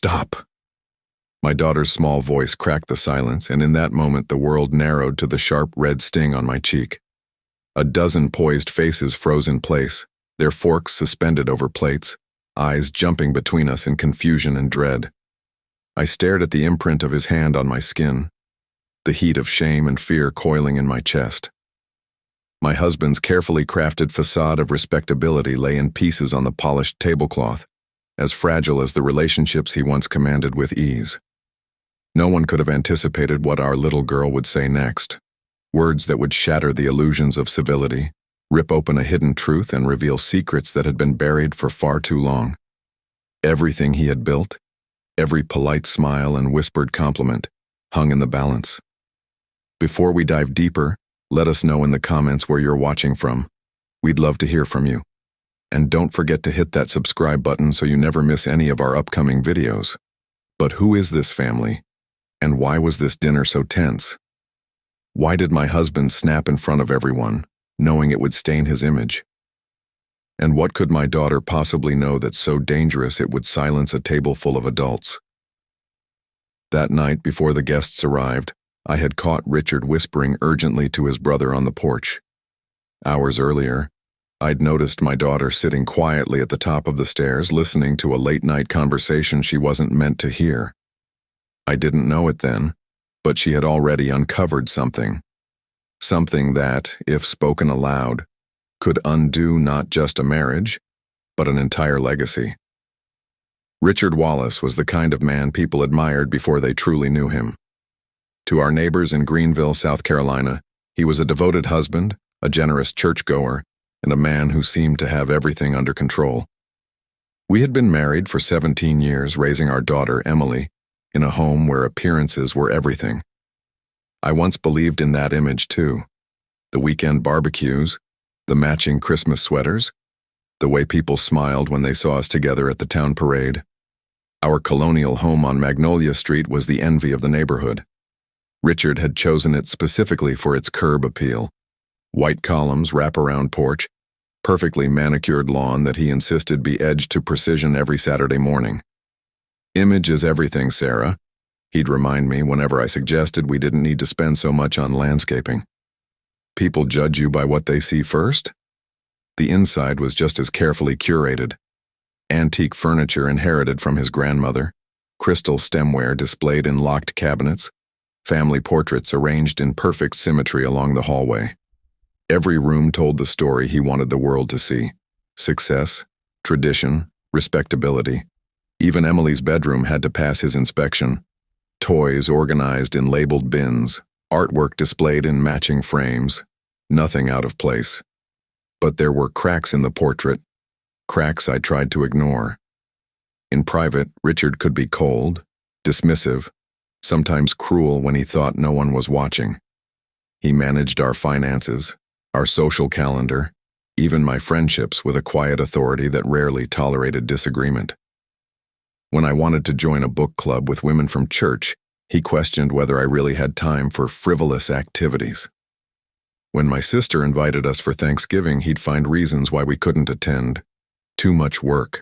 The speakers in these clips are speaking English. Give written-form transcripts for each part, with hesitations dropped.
Stop. My daughter's small voice cracked the silence, and in that moment the world narrowed to the sharp red sting on my cheek. A dozen poised faces froze in place, their forks suspended over plates, eyes jumping between us in confusion and dread. I stared at the imprint of his hand on my skin, the heat of shame and fear coiling in my chest. My husband's carefully crafted facade of respectability lay in pieces on the polished tablecloth, as fragile as the relationships he once commanded with ease. No one could have anticipated what our little girl would say next, words that would shatter the illusions of civility, rip open a hidden truth, and reveal secrets that had been buried for far too long. Everything he had built, every polite smile and whispered compliment, hung in the balance. Before we dive deeper, let us know in the comments where you're watching from. We'd love to hear from you. And don't forget to hit that subscribe button so you never miss any of our upcoming videos. But who is this family? And why was this dinner so tense? Why did my husband snap in front of everyone, knowing it would stain his image? And what could my daughter possibly know that's so dangerous it would silence a table full of adults? That night, before the guests arrived, I had caught Richard whispering urgently to his brother on the porch. Hours earlier, I'd noticed my daughter sitting quietly at the top of the stairs listening to a late-night conversation she wasn't meant to hear. I didn't know it then, but she had already uncovered something. Something that, if spoken aloud, could undo not just a marriage, but an entire legacy. Richard Wallace was the kind of man people admired before they truly knew him. To our neighbors in Greenville, South Carolina, he was a devoted husband, a generous churchgoer, and a man who seemed to have everything under control. We had been married for 17 years, raising our daughter, Emily, in a home where appearances were everything. I once believed in that image too. The weekend barbecues, the matching Christmas sweaters, the way people smiled when they saw us together at the town parade. Our colonial home on Magnolia Street was the envy of the neighborhood. Richard had chosen it specifically for its curb appeal. White columns, wraparound porch, perfectly manicured lawn that he insisted be edged to precision every Saturday morning. Image is everything, Sarah, he'd remind me whenever I suggested we didn't need to spend so much on landscaping. People judge you by what they see first? The inside was just as carefully curated. Antique furniture inherited from his grandmother, crystal stemware displayed in locked cabinets, family portraits arranged in perfect symmetry along the hallway. Every room told the story he wanted the world to see. Success, tradition, respectability. Even Emily's bedroom had to pass his inspection. Toys organized in labeled bins, artwork displayed in matching frames, nothing out of place. But there were cracks in the portrait, cracks I tried to ignore. In private, Richard could be cold, dismissive, sometimes cruel when he thought no one was watching. He managed our finances, our social calendar, even my friendships with a quiet authority that rarely tolerated disagreement. When I wanted to join a book club with women from church, he questioned whether I really had time for frivolous activities. When my sister invited us for Thanksgiving, he'd find reasons why we couldn't attend. Too much work.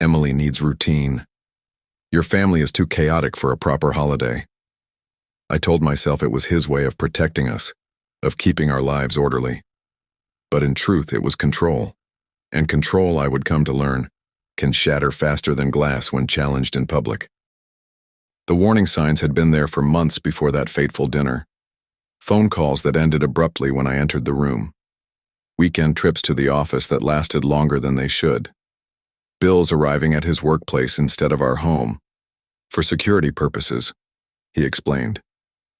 Emily needs routine. Your family is too chaotic for a proper holiday. I told myself it was his way of protecting us, of keeping our lives orderly. But in truth, it was control. And control, I would come to learn, can shatter faster than glass when challenged in public. The warning signs had been there for months before that fateful dinner. Phone calls that ended abruptly when I entered the room. Weekend trips to the office that lasted longer than they should. Bills arriving at his workplace instead of our home. For security purposes, he explained.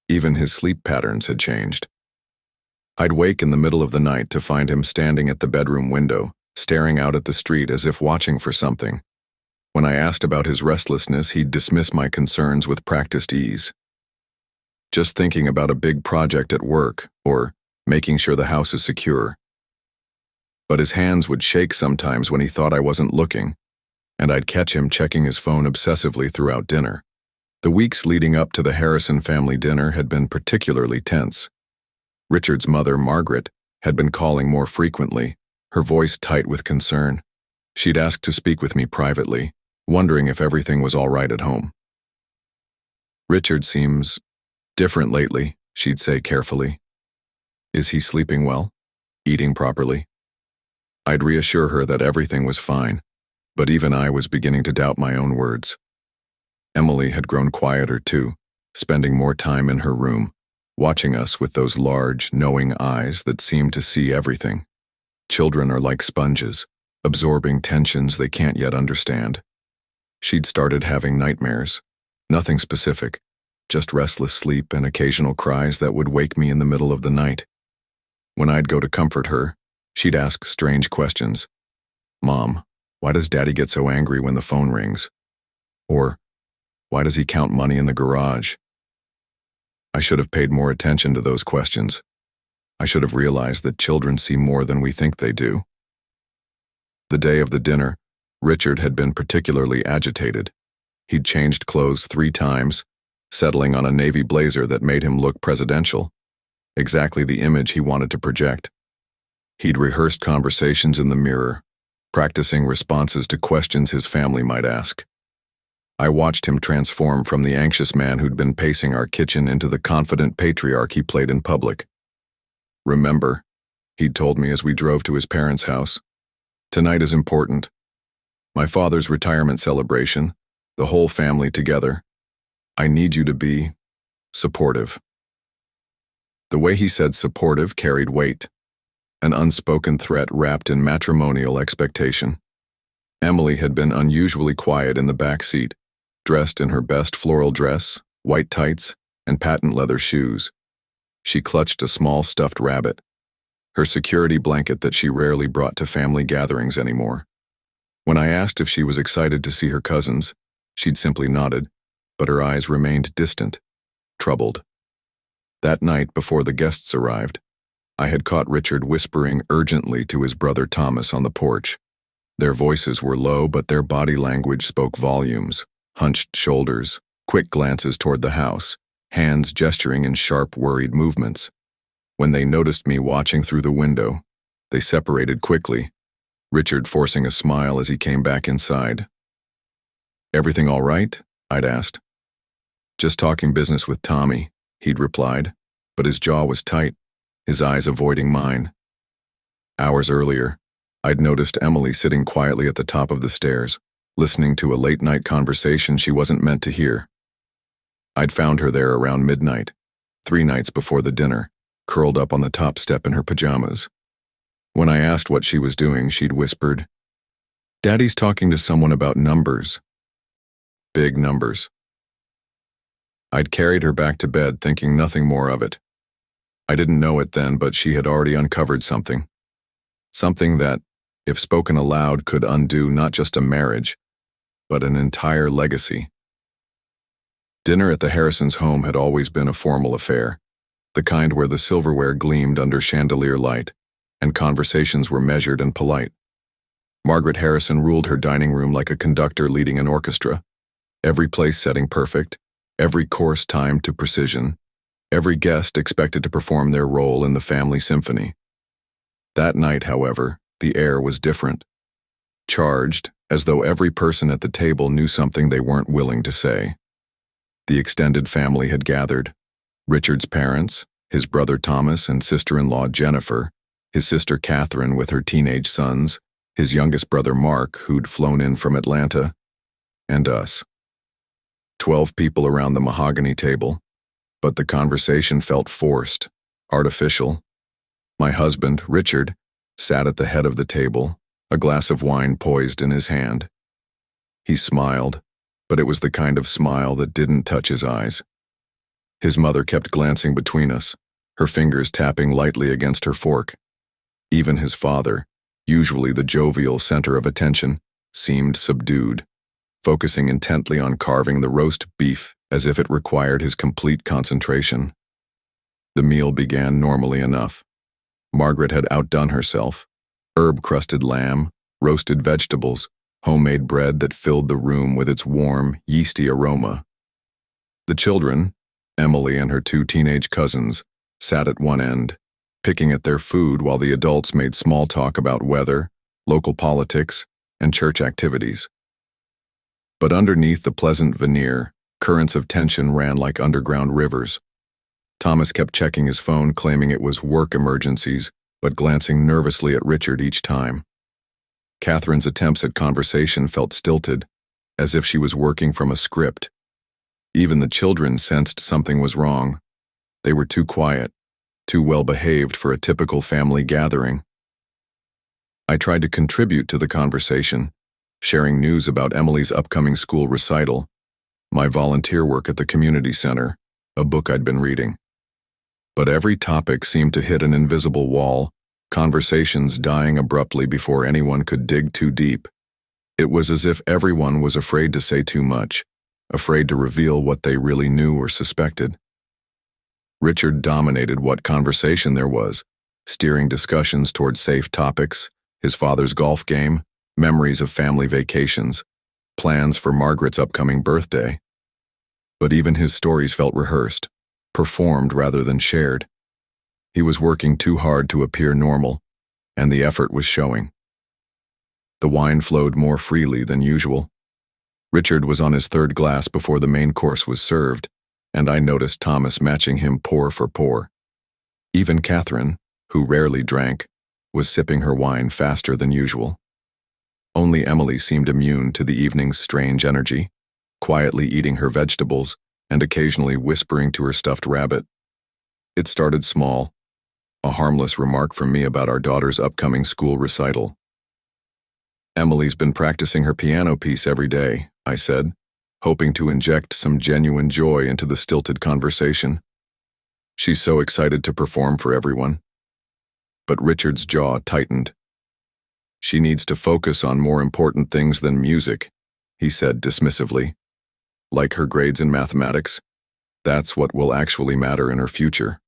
Even his sleep patterns had changed. I'd wake in the middle of the night to find him standing at the bedroom window, staring out at the street as if watching for something. When I asked about his restlessness, he'd dismiss my concerns with practiced ease. Just thinking about a big project at work, or making sure the house is secure. But his hands would shake sometimes when he thought I wasn't looking, and I'd catch him checking his phone obsessively throughout dinner. The weeks leading up to the Harrison family dinner had been particularly tense. Richard's mother, Margaret, had been calling more frequently, her voice tight with concern. She'd asked to speak with me privately, wondering if everything was all right at home. "Richard seems different lately," she'd say carefully. "Is he sleeping well? Eating properly?" I'd reassure her that everything was fine, but even I was beginning to doubt my own words. Emily had grown quieter too, spending more time in her room, watching us with those large, knowing eyes that seemed to see everything. Children are like sponges, absorbing tensions they can't yet understand. She'd started having nightmares, nothing specific, just restless sleep and occasional cries that would wake me in the middle of the night. When I'd go to comfort her, she'd ask strange questions. "Mom, why does Daddy get so angry when the phone rings?" Or, "Why does he count money in the garage?" I should have paid more attention to those questions. I should have realized that children see more than we think they do. The day of the dinner, Richard had been particularly agitated. He'd changed clothes 3 times, settling on a navy blazer that made him look presidential, exactly the image he wanted to project. He'd rehearsed conversations in the mirror, practicing responses to questions his family might ask. I watched him transform from the anxious man who'd been pacing our kitchen into the confident patriarch he played in public. "Remember," he'd told me as we drove to his parents' house, "tonight is important. My father's retirement celebration, the whole family together. I need you to be supportive." The way he said supportive carried weight, an unspoken threat wrapped in matrimonial expectation. Emily had been unusually quiet in the back seat, dressed in her best floral dress, white tights, and patent leather shoes. She clutched a small stuffed rabbit, her security blanket that she rarely brought to family gatherings anymore. When I asked if she was excited to see her cousins, she'd simply nodded, but her eyes remained distant, troubled. That night, before the guests arrived, I had caught Richard whispering urgently to his brother Thomas on the porch. Their voices were low, but their body language spoke volumes. Hunched shoulders, quick glances toward the house, hands gesturing in sharp, worried movements. When they noticed me watching through the window, they separated quickly, Richard forcing a smile as he came back inside. "Everything all right?" I'd asked. "Just talking business with Tommy," he'd replied, but his jaw was tight, his eyes avoiding mine. Hours earlier, I'd noticed Emily sitting quietly at the top of the stairs, listening to a late-night conversation she wasn't meant to hear. I'd found her there around midnight, 3 nights before the dinner, curled up on the top step in her pajamas. When I asked what she was doing, she'd whispered, "Daddy's talking to someone about numbers." Big numbers. I'd carried her back to bed, thinking nothing more of it. I didn't know it then, but she had already uncovered something. Something that, if spoken aloud, could undo not just a marriage, but an entire legacy. Dinner at the Harrisons' home had always been a formal affair, the kind where the silverware gleamed under chandelier light, and conversations were measured and polite. Margaret Harrison ruled her dining room like a conductor leading an orchestra, every place setting perfect, every course timed to precision, every guest expected to perform their role in the family symphony. That night, however, the air was different. Charged, as though every person at the table knew something they weren't willing to say. The extended family had gathered. Richard's parents, his brother Thomas and sister-in-law Jennifer, his sister Catherine with her teenage sons, his youngest brother Mark, who'd flown in from Atlanta, and us. 12 people around the mahogany table, but the conversation felt forced, artificial. My husband, Richard, sat at the head of the table, a glass of wine poised in his hand. He smiled, but it was the kind of smile that didn't touch his eyes. His mother kept glancing between us, her fingers tapping lightly against her fork. Even his father, usually the jovial center of attention, seemed subdued, focusing intently on carving the roast beef as if it required his complete concentration. The meal began normally enough. Margaret had outdone herself. Herb-crusted lamb, roasted vegetables, homemade bread that filled the room with its warm, yeasty aroma. The children, Emily and her 2 teenage cousins, sat at one end, picking at their food while the adults made small talk about weather, local politics, and church activities. But underneath the pleasant veneer, currents of tension ran like underground rivers. Thomas kept checking his phone, claiming it was work emergencies, but glancing nervously at Richard each time. Catherine's attempts at conversation felt stilted, as if she was working from a script. Even the children sensed something was wrong. They were too quiet, too well-behaved for a typical family gathering. I tried to contribute to the conversation, sharing news about Emily's upcoming school recital, my volunteer work at the community center, a book I'd been reading. But every topic seemed to hit an invisible wall, conversations dying abruptly before anyone could dig too deep. It was as if everyone was afraid to say too much, afraid to reveal what they really knew or suspected. Richard dominated what conversation there was, steering discussions toward safe topics, his father's golf game, memories of family vacations, plans for Margaret's upcoming birthday. But even his stories felt rehearsed, performed rather than shared. He was working too hard to appear normal, and the effort was showing. The wine flowed more freely than usual. Richard was on his third glass before the main course was served, and I noticed Thomas matching him pour for pour. Even Catherine, who rarely drank, was sipping her wine faster than usual. Only Emily seemed immune to the evening's strange energy, quietly eating her vegetables and occasionally whispering to her stuffed rabbit. It started small, a harmless remark from me about our daughter's upcoming school recital. "Emily's been practicing her piano piece every day," I said, hoping to inject some genuine joy into the stilted conversation. "She's so excited to perform for everyone." But Richard's jaw tightened. "She needs to focus on more important things than music," he said dismissively. "Like her grades in mathematics. That's what will actually matter in her future."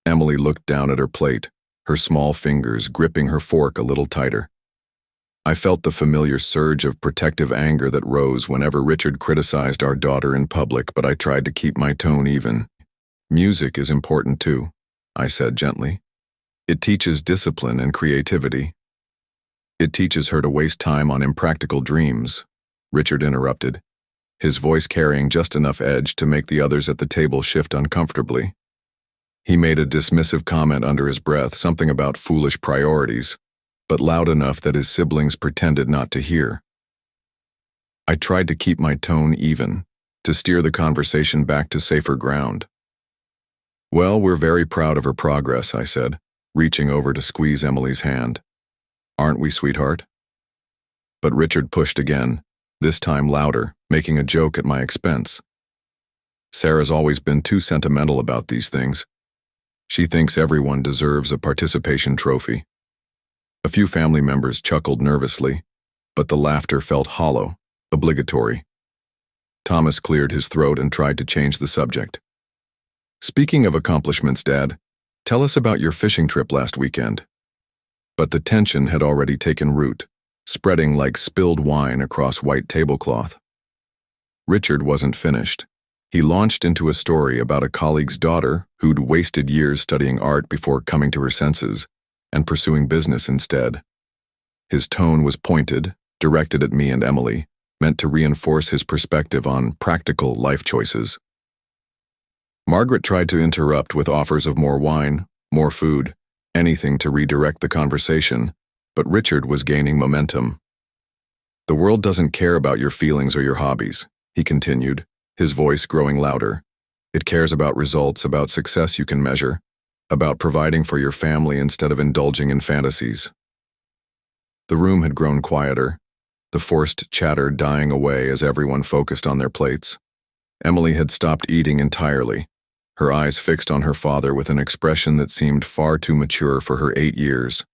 Emily looked down at her plate, her small fingers gripping her fork a little tighter. I felt the familiar surge of protective anger that rose whenever Richard criticized our daughter in public, but I tried to keep my tone even. "Music is important too," I said gently. "It teaches discipline and creativity." "It teaches her to waste time on impractical dreams," Richard interrupted, his voice carrying just enough edge to make the others at the table shift uncomfortably. He made a dismissive comment under his breath, something about foolish priorities, but loud enough that his siblings pretended not to hear. I tried to keep my tone even, to steer the conversation back to safer ground. "Well, we're very proud of her progress," I said, reaching over to squeeze Emily's hand. "Aren't we, sweetheart?" But Richard pushed again, this time louder, making a joke at my expense. "Sarah's always been too sentimental about these things. She thinks everyone deserves a participation trophy." A few family members chuckled nervously, but the laughter felt hollow, obligatory. Thomas cleared his throat and tried to change the subject. "Speaking of accomplishments, Dad, tell us about your fishing trip last weekend." But the tension had already taken root, spreading like spilled wine across white tablecloth. Richard wasn't finished. He launched into a story about a colleague's daughter who'd wasted years studying art before coming to her senses and pursuing business instead. His tone was pointed, directed at me and Emily, meant to reinforce his perspective on practical life choices. Margaret tried to interrupt with offers of more wine, more food, anything to redirect the conversation, but Richard was gaining momentum. "The world doesn't care about your feelings or your hobbies," he continued, his voice growing louder. "It cares about results, about success you can measure, about providing for your family instead of indulging in fantasies." The room had grown quieter, the forced chatter dying away as everyone focused on their plates. Emily had stopped eating entirely, her eyes fixed on her father with an expression that seemed far too mature for her 8 years.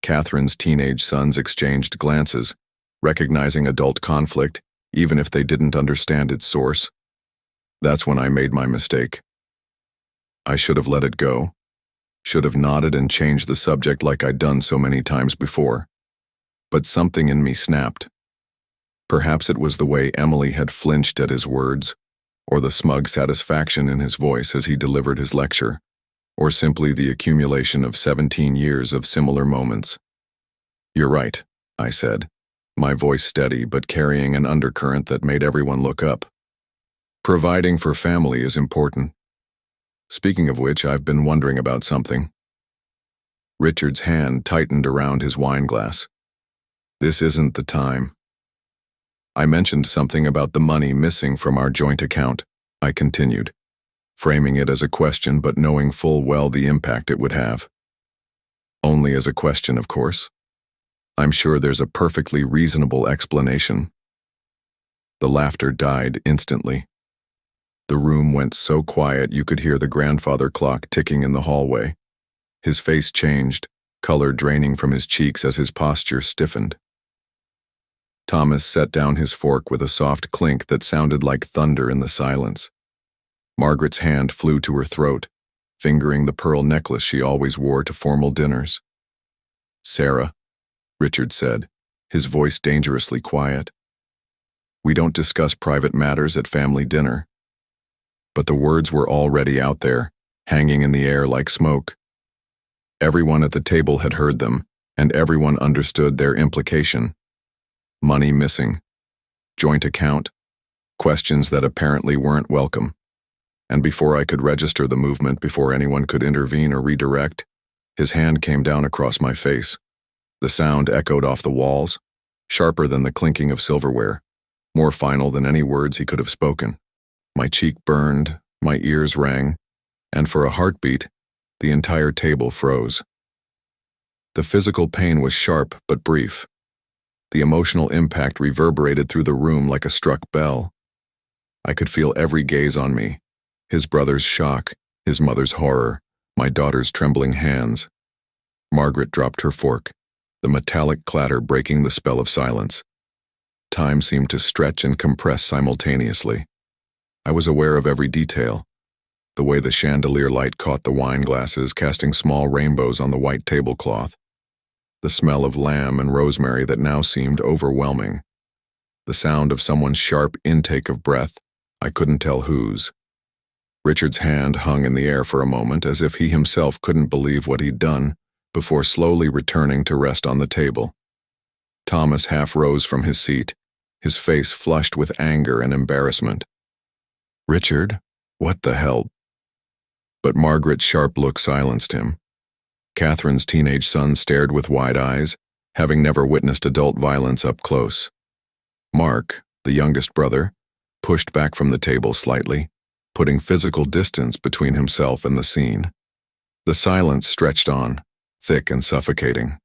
Catherine's teenage sons exchanged glances, recognizing adult conflict, even if they didn't understand its source. That's when I made my mistake. I should have let it go, should have nodded and changed the subject like I'd done so many times before. But something in me snapped. Perhaps it was the way Emily had flinched at his words, or the smug satisfaction in his voice as he delivered his lecture, or simply the accumulation of 17 years of similar moments. "You're right," I said, my voice steady but carrying an undercurrent that made everyone look up. Providing for family is important. Speaking of which, I've been wondering about something. Richard's hand tightened around his wine glass. This isn't the time. I mentioned something about the money missing from our joint account, I continued, framing it as a question but knowing full well the impact it would have. Only as a question, of course. I'm sure there's a perfectly reasonable explanation. The laughter died instantly. The room went so quiet you could hear the grandfather clock ticking in the hallway. His face changed, color draining from his cheeks as his posture stiffened. Thomas set down his fork with a soft clink that sounded like thunder in the silence. Margaret's hand flew to her throat, fingering the pearl necklace she always wore to formal dinners. "Sarah," Richard said, his voice dangerously quiet. "We don't discuss private matters at family dinner." But the words were already out there, hanging in the air like smoke. Everyone at the table had heard them, and everyone understood their implication. Money missing, joint account, questions that apparently weren't welcome. And before I could register the movement, before anyone could intervene or redirect, his hand came down across my face. The sound echoed off the walls, sharper than the clinking of silverware, more final than any words he could have spoken. My cheek burned, my ears rang, and for a heartbeat, the entire table froze. The physical pain was sharp but brief. The emotional impact reverberated through the room like a struck bell. I could feel every gaze on me, his brother's shock, his mother's horror, my daughter's trembling hands. Margaret dropped her fork, the metallic clatter breaking the spell of silence. Time seemed to stretch and compress simultaneously. I was aware of every detail. The way the chandelier light caught the wine glasses, casting small rainbows on the white tablecloth. The smell of lamb and rosemary that now seemed overwhelming. The sound of someone's sharp intake of breath, I couldn't tell whose. Richard's hand hung in the air for a moment as if he himself couldn't believe what he'd done, before slowly returning to rest on the table. Thomas half rose from his seat, his face flushed with anger and embarrassment. "Richard, what the hell?" But Margaret's sharp look silenced him. Catherine's teenage son stared with wide eyes, having never witnessed adult violence up close. Mark, the youngest brother, pushed back from the table slightly, putting physical distance between himself and the scene. The silence stretched on, thick and suffocating.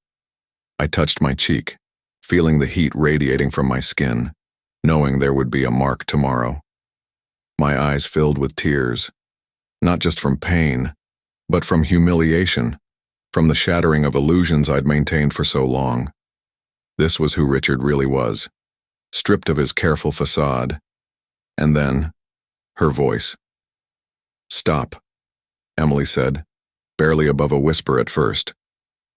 I touched my cheek, feeling the heat radiating from my skin, knowing there would be a Mark tomorrow. My eyes filled with tears, not just from pain, but from humiliation, from the shattering of illusions I'd maintained for so long. This was who Richard really was, stripped of his careful facade. And then, her voice. "Stop," Emily said, barely above a whisper at first,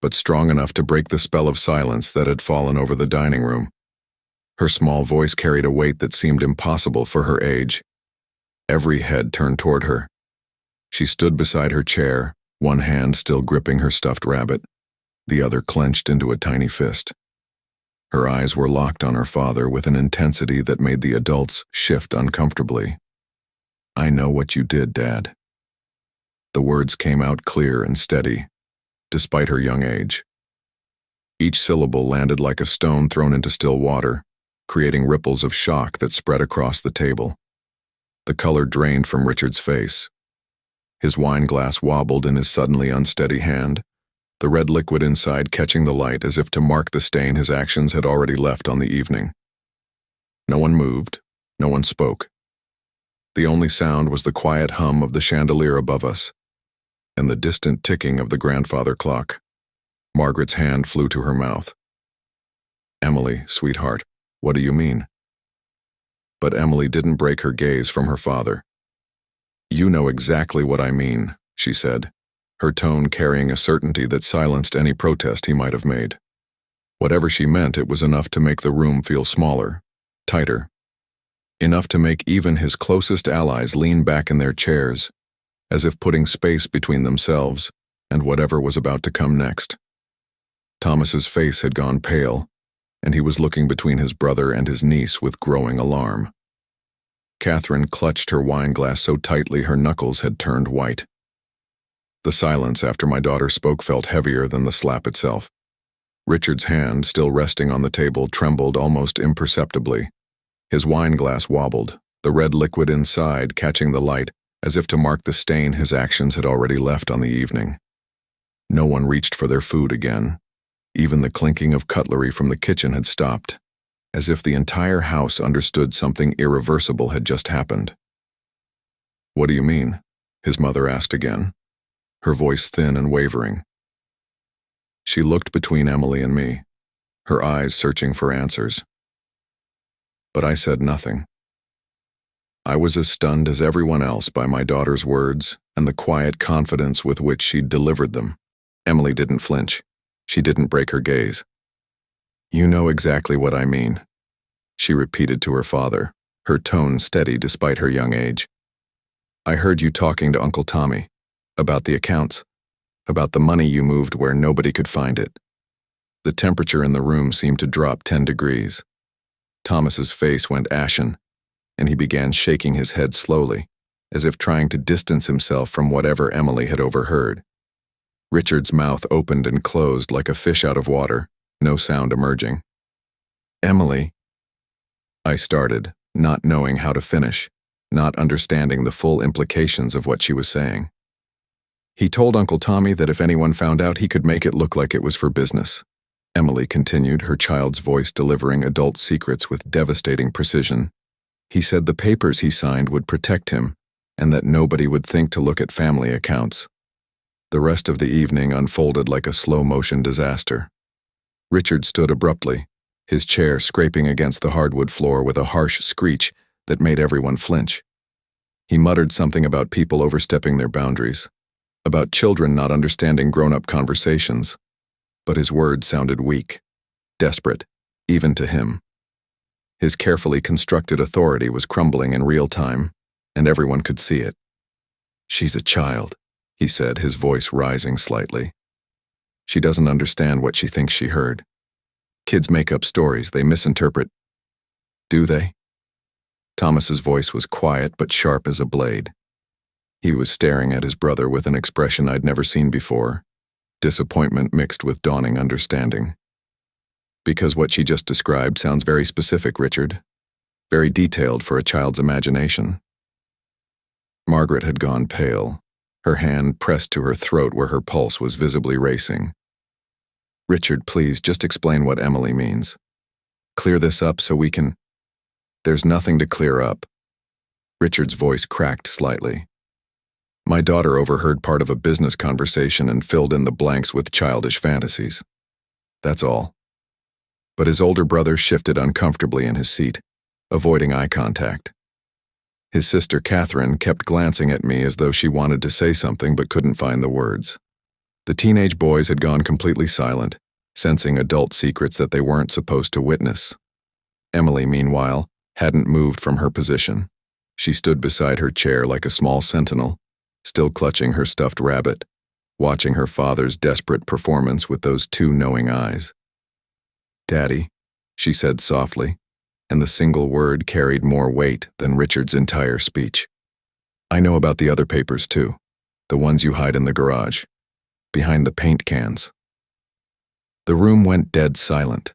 but strong enough to break the spell of silence that had fallen over the dining room. Her small voice carried a weight that seemed impossible for her age. Every head turned toward her. She stood beside her chair, one hand still gripping her stuffed rabbit, the other clenched into a tiny fist. Her eyes were locked on her father with an intensity that made the adults shift uncomfortably. "I know what you did, Dad." The words came out clear and steady, despite her young age. Each syllable landed like a stone thrown into still water, creating ripples of shock that spread across the table. The color drained from Richard's face. His wine glass wobbled in his suddenly unsteady hand, the red liquid inside catching the light as if to mark the stain his actions had already left on the evening. No one moved, no one spoke. The only sound was the quiet hum of the chandelier above us, and the distant ticking of the grandfather clock. Margaret's hand flew to her mouth. "Emily, sweetheart, what do you mean?" But Emily didn't break her gaze from her father. "You know exactly what I mean," she said, her tone carrying a certainty that silenced any protest he might have made. Whatever she meant, it was enough to make the room feel smaller, tighter. Enough to make even his closest allies lean back in their chairs, as if putting space between themselves and whatever was about to come next. Thomas's face had gone pale, and he was looking between his brother and his niece with growing alarm. Catherine clutched her wine glass so tightly her knuckles had turned white. The silence after my daughter spoke felt heavier than the slap itself. Richard's hand, still resting on the table, trembled almost imperceptibly. His wine glass wobbled, the red liquid inside catching the light, as if to mark the stain his actions had already left on the evening. No one reached for their food again. Even the clinking of cutlery from the kitchen had stopped, as if the entire house understood something irreversible had just happened. "What do you mean?" his mother asked again, her voice thin and wavering. She looked between Emily and me, her eyes searching for answers. But I said nothing. I was as stunned as everyone else by my daughter's words and the quiet confidence with which she'd delivered them. Emily didn't flinch. She didn't break her gaze. "You know exactly what I mean," she repeated to her father, her tone steady despite her young age. "I heard you talking to Uncle Tommy about the accounts, about the money you moved where nobody could find it." The temperature in the room seemed to drop 10 degrees. Thomas's face went ashen, and he began shaking his head slowly, as if trying to distance himself from whatever Emily had overheard. Richard's mouth opened and closed like a fish out of water, no sound emerging. "Emily," I started, not knowing how to finish, not understanding the full implications of what she was saying. "He told Uncle Tommy that if anyone found out, he could make it look like it was for business," Emily continued, her child's voice delivering adult secrets with devastating precision. "He said the papers he signed would protect him, and that nobody would think to look at family accounts." The rest of the evening unfolded like a slow-motion disaster. Richard stood abruptly, his chair scraping against the hardwood floor with a harsh screech that made everyone flinch. He muttered something about people overstepping their boundaries, about children not understanding grown-up conversations, but his words sounded weak, desperate, even to him. His carefully constructed authority was crumbling in real time, and everyone could see it. "She's a child," he said, his voice rising slightly. "She doesn't understand what she thinks she heard. Kids make up stories, they misinterpret." "Do they?" Thomas's voice was quiet but sharp as a blade. He was staring at his brother with an expression I'd never seen before, disappointment mixed with dawning understanding. "Because what she just described sounds very specific, Richard. Very detailed for a child's imagination." Margaret had gone pale, her hand pressed to her throat where her pulse was visibly racing. "Richard, please, just explain what Emily means. Clear this up so we can—" "There's nothing to clear up." Richard's voice cracked slightly. "My daughter overheard part of a business conversation and filled in the blanks with childish fantasies. That's all." But his older brother shifted uncomfortably in his seat, avoiding eye contact. His sister Catherine kept glancing at me as though she wanted to say something but couldn't find the words. The teenage boys had gone completely silent, sensing adult secrets that they weren't supposed to witness. Emily, meanwhile, hadn't moved from her position. She stood beside her chair like a small sentinel, still clutching her stuffed rabbit, watching her father's desperate performance with those two knowing eyes. "Daddy," she said softly, and the single word carried more weight than Richard's entire speech. "I know about the other papers too, the ones you hide in the garage, behind the paint cans." The room went dead silent.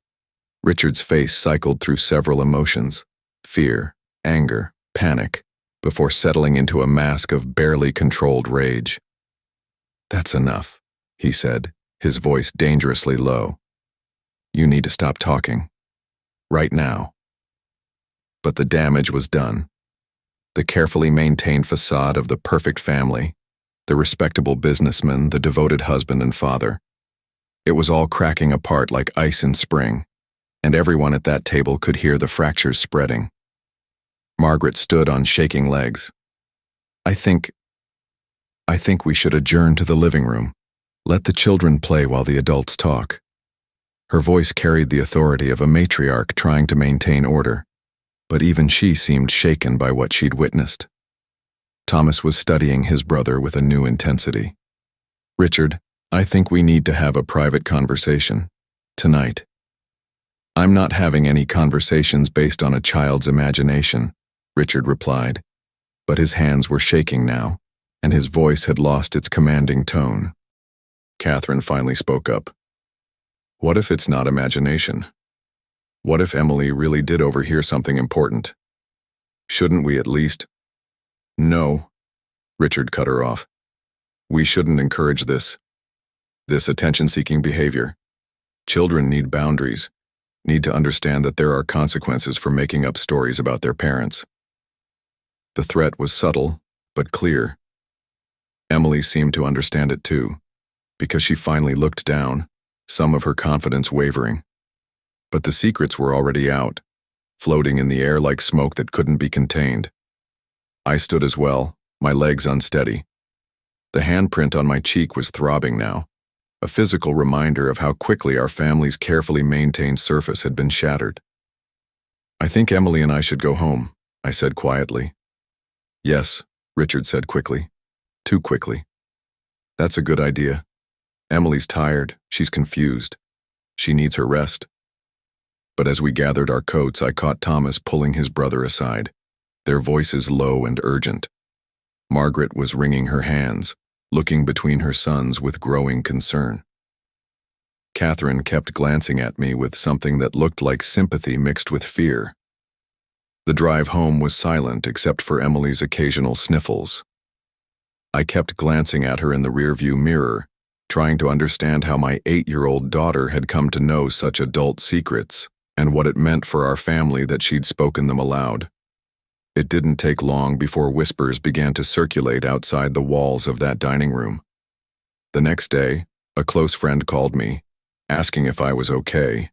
Richard's face cycled through several emotions, fear, anger, panic, before settling into a mask of barely controlled rage. "That's enough," he said, his voice dangerously low. "You need to stop talking. Right now." But the damage was done. The carefully maintained facade of the perfect family, the respectable businessman, the devoted husband and father. It was all cracking apart like ice in spring, and everyone at that table could hear the fractures spreading. Margaret stood on shaking legs. I think we should adjourn to the living room. Let the children play while the adults talk." Her voice carried the authority of a matriarch trying to maintain order, but even she seemed shaken by what she'd witnessed. Thomas was studying his brother with a new intensity. "Richard, I think we need to have a private conversation. Tonight." I'm not having any conversations based on a child's imagination, Richard replied, but his hands were shaking now, and his voice had lost its commanding tone. Catherine finally spoke up. What if it's not imagination? What if Emily really did overhear something important? Shouldn't we at least— No, Richard cut her off. We shouldn't encourage this attention-seeking behavior. Children need boundaries, need to understand that there are consequences for making up stories about their parents. The threat was subtle, but clear. Emily seemed to understand it too, because she finally looked down, some of her confidence wavering. But the secrets were already out, floating in the air like smoke that couldn't be contained. I stood as well, my legs unsteady. The handprint on my cheek was throbbing now, a physical reminder of how quickly our family's carefully maintained surface had been shattered. I think Emily and I should go home, I said quietly. Yes, Richard said quickly. Too quickly. That's a good idea. Emily's tired, she's confused. She needs her rest. But as we gathered our coats, I caught Thomas pulling his brother aside, their voices low and urgent. Margaret was wringing her hands, looking between her sons with growing concern. Catherine kept glancing at me with something that looked like sympathy mixed with fear. The drive home was silent except for Emily's occasional sniffles. I kept glancing at her in the rearview mirror, trying to understand how my 8-year-old daughter had come to know such adult secrets, and what it meant for our family that she'd spoken them aloud. It didn't take long before whispers began to circulate outside the walls of that dining room. The next day, a close friend called me, asking if I was okay.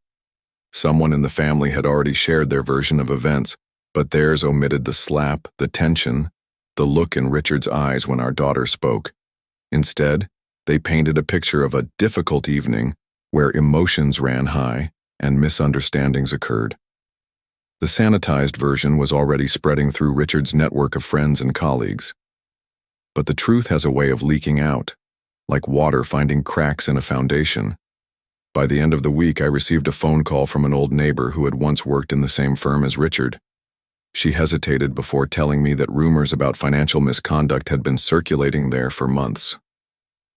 Someone in the family had already shared their version of events, but theirs omitted the slap, the tension, the look in Richard's eyes when our daughter spoke. Instead, they painted a picture of a difficult evening where emotions ran high and misunderstandings occurred. The sanitized version was already spreading through Richard's network of friends and colleagues. But the truth has a way of leaking out, like water finding cracks in a foundation. By the end of the week, I received a phone call from an old neighbor who had once worked in the same firm as Richard. She hesitated before telling me that rumors about financial misconduct had been circulating there for months.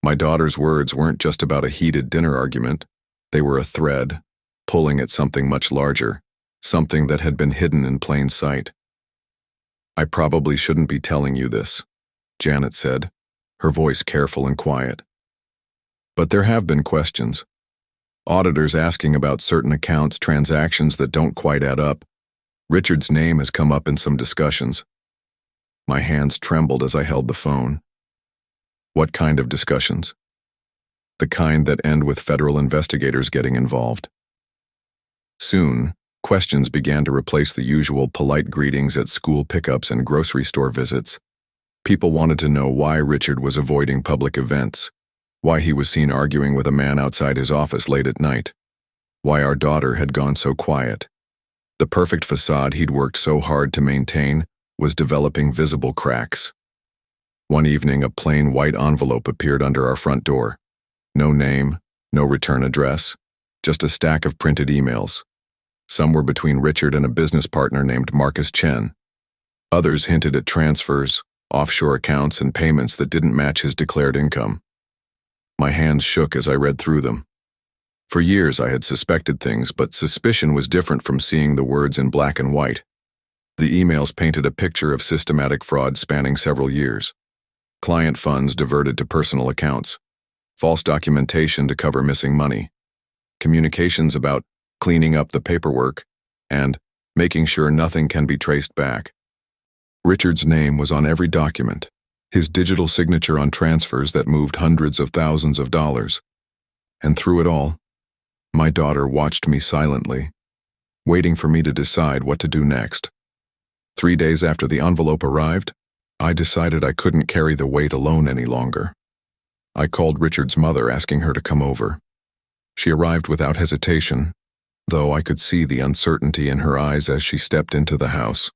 My daughter's words weren't just about a heated dinner argument. They were a thread, pulling at something much larger. Something that had been hidden in plain sight. I probably shouldn't be telling you this, Janet said, her voice careful and quiet. But there have been questions. Auditors asking about certain accounts, transactions that don't quite add up. Richard's name has come up in some discussions. My hands trembled as I held the phone. What kind of discussions? The kind that end with federal investigators getting involved. Soon, questions began to replace the usual polite greetings at school pickups and grocery store visits. People wanted to know why Richard was avoiding public events, why he was seen arguing with a man outside his office late at night, why our daughter had gone so quiet. The perfect facade he'd worked so hard to maintain was developing visible cracks. One evening, a plain white envelope appeared under our front door. No name, no return address, just a stack of printed emails. Some were between Richard and a business partner named Marcus Chen. Others hinted at transfers, offshore accounts, and payments that didn't match his declared income. My hands shook as I read through them. For years I had suspected things, but suspicion was different from seeing the words in black and white. The emails painted a picture of systematic fraud spanning several years. Client funds diverted to personal accounts. False documentation to cover missing money. Communications about cleaning up the paperwork, and making sure nothing can be traced back. Richard's name was on every document, his digital signature on transfers that moved hundreds of thousands of dollars. And through it all, my daughter watched me silently, waiting for me to decide what to do next. 3 days after the envelope arrived, I decided I couldn't carry the weight alone any longer. I called Richard's mother, asking her to come over. She arrived without hesitation, though I could see the uncertainty in her eyes as she stepped into the house.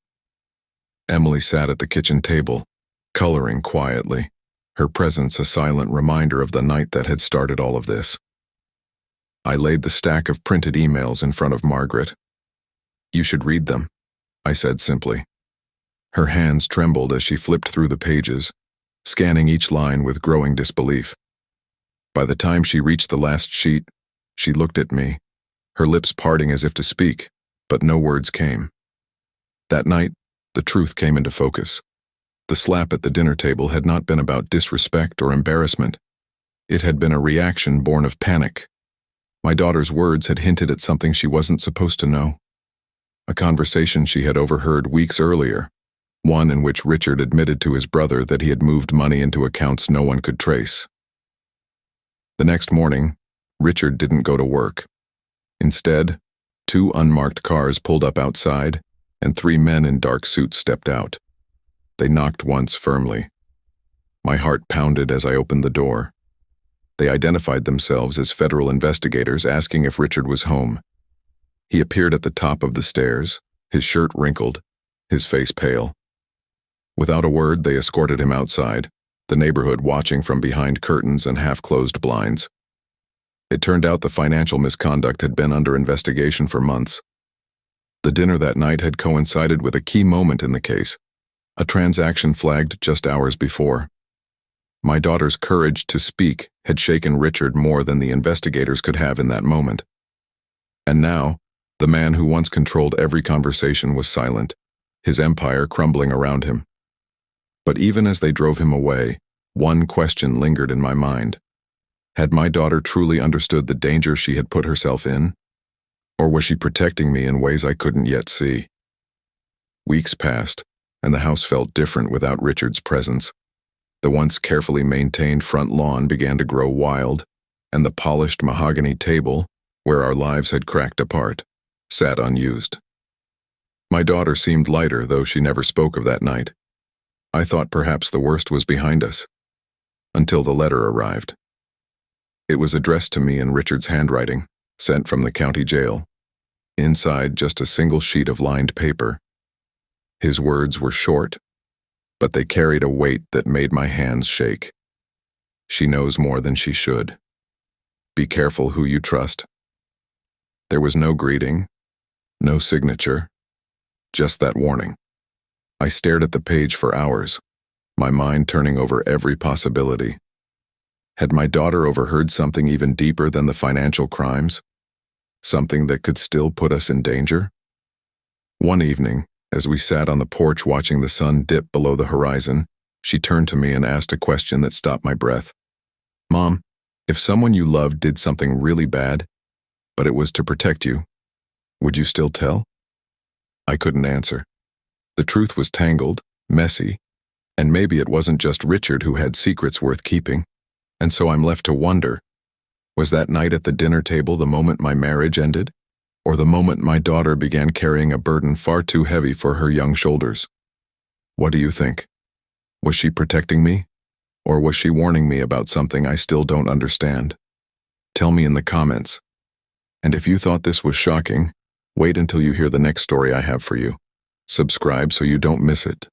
Emily sat at the kitchen table, coloring quietly, her presence a silent reminder of the night that had started all of this. I laid the stack of printed emails in front of Margaret. "You should read them," I said simply. Her hands trembled as she flipped through the pages, scanning each line with growing disbelief. By the time she reached the last sheet, she looked at me, her lips parting as if to speak, but no words came. That night, the truth came into focus. The slap at the dinner table had not been about disrespect or embarrassment. It had been a reaction born of panic. My daughter's words had hinted at something she wasn't supposed to know. A conversation she had overheard weeks earlier, one in which Richard admitted to his brother that he had moved money into accounts no one could trace. The next morning, Richard didn't go to work. Instead, 2 unmarked cars pulled up outside, and 3 men in dark suits stepped out. They knocked once firmly. My heart pounded as I opened the door. They identified themselves as federal investigators asking if Richard was home. He appeared at the top of the stairs, his shirt wrinkled, his face pale. Without a word, they escorted him outside, the neighborhood watching from behind curtains and half-closed blinds. It turned out the financial misconduct had been under investigation for months. The dinner that night had coincided with a key moment in the case, a transaction flagged just hours before. My daughter's courage to speak had shaken Richard more than the investigators could have in that moment. And now, the man who once controlled every conversation was silent, his empire crumbling around him. But even as they drove him away, one question lingered in my mind. Had my daughter truly understood the danger she had put herself in? Or was she protecting me in ways I couldn't yet see? Weeks passed, and the house felt different without Richard's presence. The once carefully maintained front lawn began to grow wild, and the polished mahogany table, where our lives had cracked apart, sat unused. My daughter seemed lighter, though she never spoke of that night. I thought perhaps the worst was behind us, until the letter arrived. It was addressed to me in Richard's handwriting, sent from the county jail. Inside, just a single sheet of lined paper. His words were short, but they carried a weight that made my hands shake. She knows more than she should. Be careful who you trust. There was no greeting, no signature, just that warning. I stared at the page for hours, my mind turning over every possibility. Had my daughter overheard something even deeper than the financial crimes? Something that could still put us in danger? One evening, as we sat on the porch watching the sun dip below the horizon, she turned to me and asked a question that stopped my breath. "Mom, if someone you loved did something really bad, but it was to protect you, would you still tell?" I couldn't answer. The truth was tangled, messy, and maybe it wasn't just Richard who had secrets worth keeping. And so I'm left to wonder, was that night at the dinner table the moment my marriage ended? Or the moment my daughter began carrying a burden far too heavy for her young shoulders? What do you think? Was she protecting me? Or was she warning me about something I still don't understand? Tell me in the comments. And if you thought this was shocking, wait until you hear the next story I have for you. Subscribe so you don't miss it.